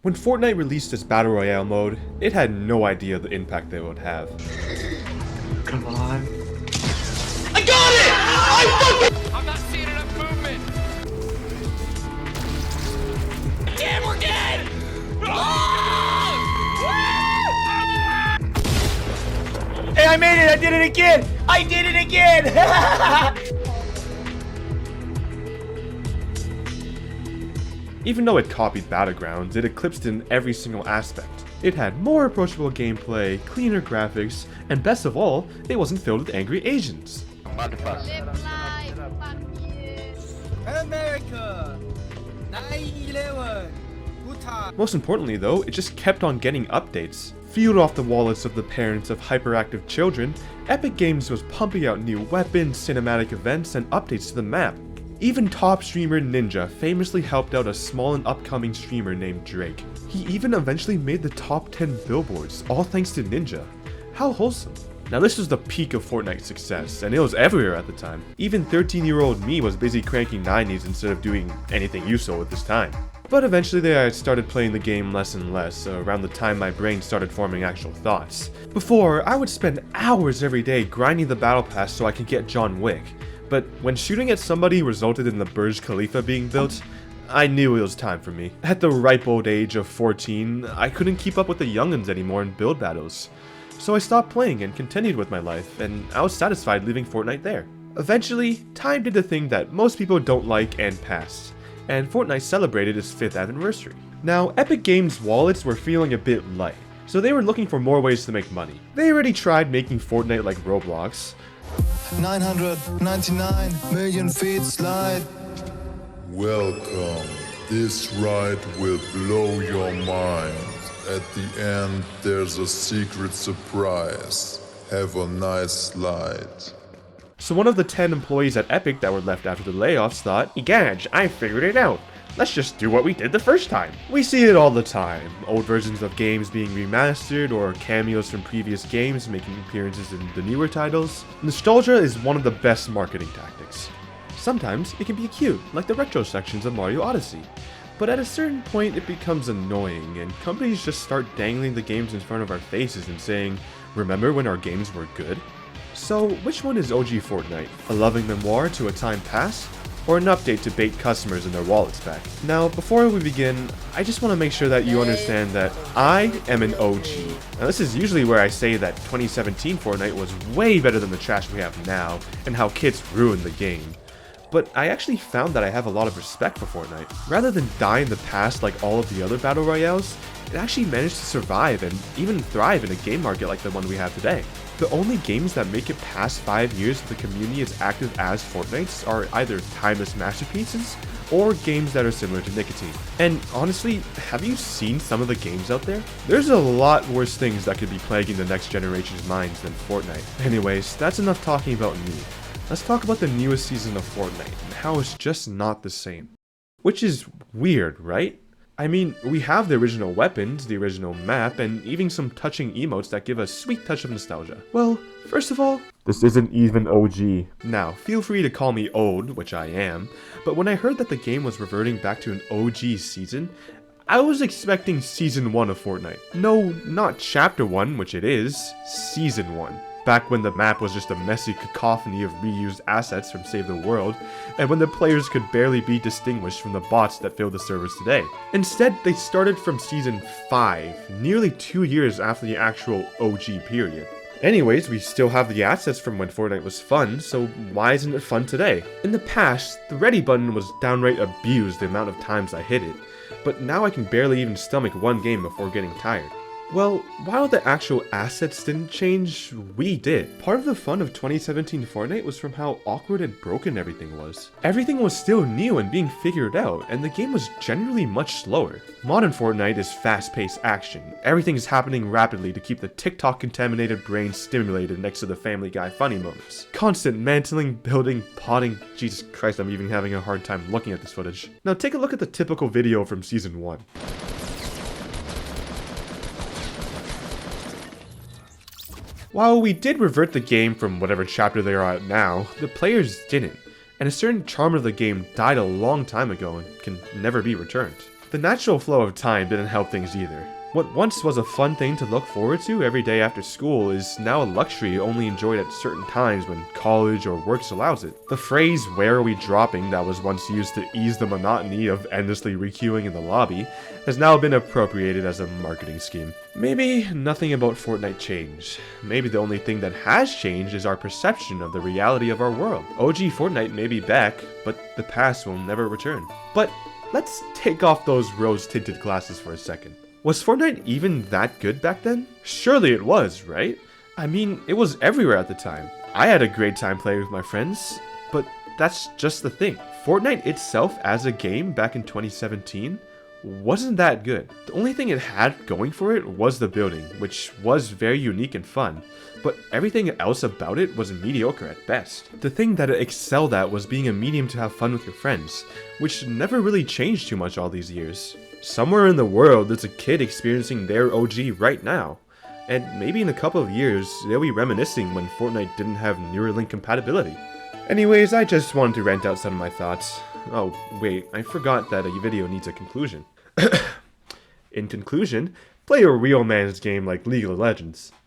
When Fortnite released its Battle Royale mode, it had no idea the impact they would have. Come on. I got it! I'm not seeing enough movement. Damn, we're dead! Hey, I made it! I did it again! I did it again! Even though it copied Battlegrounds, it eclipsed in every single aspect. It had more approachable gameplay, cleaner graphics, and best of all, it wasn't filled with angry Asians. Live life, fuck you. America 9/11 good time. Most importantly though, it just kept on getting updates. Fueled off the wallets of the parents of hyperactive children, Epic Games was pumping out new weapons, cinematic events, and updates to the map. Even top streamer Ninja famously helped out a small and upcoming streamer named Drake. He even eventually made the top 10 billboards, all thanks to Ninja. How wholesome. Now this was the peak of Fortnite's success, and it was everywhere at the time. Even 13-year-old me was busy cranking 90s instead of doing anything useful with his time. But eventually I started playing the game less and less, around the time my brain started forming actual thoughts. Before, I would spend hours every day grinding the battle pass so I could get John Wick. But when shooting at somebody resulted in the Burj Khalifa being built, I knew it was time for me. At the ripe old age of 14, I couldn't keep up with the young'uns anymore in build battles. So I stopped playing and continued with my life, and I was satisfied leaving Fortnite there. Eventually, time did the thing that most people don't like and passed, and Fortnite celebrated its 5th anniversary. Now, Epic Games' wallets were feeling a bit light, so they were looking for more ways to make money. They already tried making Fortnite like Roblox, 999 million feet slide. Welcome. This ride will blow your mind. At the end, there's a secret surprise. Have a nice slide. So one of the 10 employees at Epic that were left after the layoffs thought, "Egad, I figured it out. Let's just do what we did the first time." We see it all the time. Old versions of games being remastered, or cameos from previous games making appearances in the newer titles. Nostalgia is one of the best marketing tactics. Sometimes it can be cute, like the retro sections of Mario Odyssey. But at a certain point it becomes annoying, and companies just start dangling the games in front of our faces and saying, "Remember when our games were good?" So which one is OG Fortnite? A loving memoir to a time past? Or an update to bait customers in their wallets back? Now, before we begin, I just want to make sure that you understand that I am an OG. Now, this is usually where I say that 2017 Fortnite was way better than the trash we have now, and how kids ruined the game. But I actually found that I have a lot of respect for Fortnite. Rather than die in the past like all of the other battle royales, it actually managed to survive and even thrive in a game market like the one we have today. The only games that make it past 5 years with the community as active as Fortnite's are either timeless masterpieces or games that are similar to Nicotine. And honestly, have you seen some of the games out there? There's a lot worse things that could be plaguing the next generation's minds than Fortnite. Anyways, that's enough talking about me. Let's talk about the newest season of Fortnite and how it's just not the same. Which is weird, right? I mean, we have the original weapons, the original map, and even some touching emotes that give a sweet touch of nostalgia. Well, first of all, this isn't even OG. Now, feel free to call me old, which I am, but when I heard that the game was reverting back to an OG season, I was expecting Season 1 of Fortnite. No, not Chapter 1, which it is, Season 1. Back when the map was just a messy cacophony of reused assets from Save the World, and when the players could barely be distinguished from the bots that fill the servers today. Instead, they started from Season 5, nearly 2 years after the actual OG period. Anyways, we still have the assets from when Fortnite was fun, so why isn't it fun today? In the past, the ready button was downright abused the amount of times I hit it, but now I can barely even stomach one game before getting tired. Well, while the actual assets didn't change, we did. Part of the fun of 2017 Fortnite was from how awkward and broken everything was. Everything was still new and being figured out, and the game was generally much slower. Modern Fortnite is fast-paced action. Everything is happening rapidly to keep the TikTok-contaminated brain stimulated next to the Family Guy funny moments. Constant mantling, building, potting. Jesus Christ, I'm even having a hard time looking at this footage. Now take a look at the typical video from Season 1. While we did revert the game from whatever chapter they are at now, the players didn't, and a certain charm of the game died a long time ago and can never be returned. The natural flow of time didn't help things either. What once was a fun thing to look forward to every day after school is now a luxury only enjoyed at certain times when college or work allows it. The phrase "where are we dropping" that was once used to ease the monotony of endlessly requeuing in the lobby has now been appropriated as a marketing scheme. Maybe nothing about Fortnite changed. Maybe the only thing that has changed is our perception of the reality of our world. OG Fortnite may be back, but the past will never return. But let's take off those rose-tinted glasses for a second. Was Fortnite even that good back then? Surely it was, right? I mean, it was everywhere at the time. I had a great time playing with my friends, but that's just the thing. Fortnite itself as a game back in 2017 wasn't that good. The only thing it had going for it was the building, which was very unique and fun, but everything else about it was mediocre at best. The thing that it excelled at was being a medium to have fun with your friends, which never really changed too much all these years. Somewhere in the world, there's a kid experiencing their OG right now, and maybe in a couple of years, they'll be reminiscing when Fortnite didn't have Neuralink compatibility. Anyways, I just wanted to rant out some of my thoughts. Oh, wait, I forgot that a video needs a conclusion. In conclusion, play a real man's game like League of Legends.